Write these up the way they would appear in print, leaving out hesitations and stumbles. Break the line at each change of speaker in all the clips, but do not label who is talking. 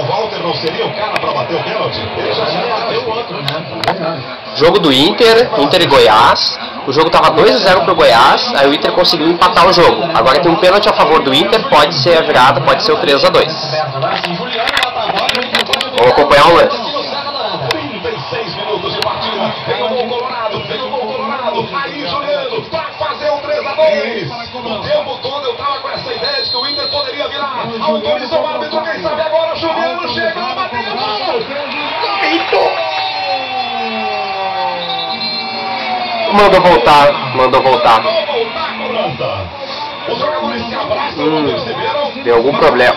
o Walter não seria o cara para bater o pênalti? Ele já bateu o outro, né?
Jogo do Inter e Goiás. O jogo estava 2-0 pro Goiás, aí o Inter conseguiu empatar o jogo. Agora tem um pênalti a favor do Inter, pode ser a virada, pode ser o 3-2. Vamos acompanhar o lance.
36 minutos de partida. Vem o gol Colorado, aí Juliano, para fazer o 3-2. O tempo todo eu tava com essa ideia de que o Inter poderia virar. Autorizou o árbitro, quem sabe agora, Juliano chegou, bateu.
Mandou voltar.
Os jogadores se abraçam, não perceberam?
Deu algum problema.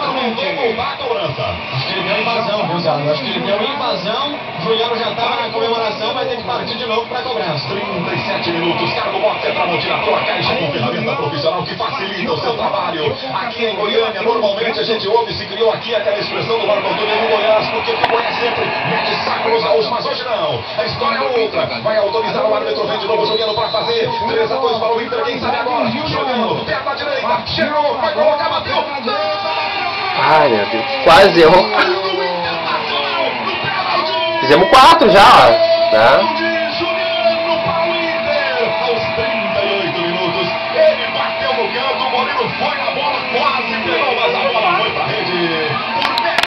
Acho que ele deu invasão, viu, Zé? Acho que ele deu invasão. Juliano já estava na comemoração, vai ter que partir de novo para cobrança. 37 minutos, cargo boxe para a tua caixa com ferramenta profissional que facilita o seu trabalho. Aqui em Goiânia, normalmente a gente ouve, se criou aqui aquela expressão do Marco Antônio no Goiás, porque o Goiás sempre mete saco nos gaúchos, mas hoje não. A história é outra. Vai autorizar o árbitro, vem de novo jogando para fazer 3-2 para o Inter, quem sabe agora. Jogando, perna à direita, chegou, vai colocar, bateu.
Ai, meu Deus, quase errou. Fizemos 4 já, né?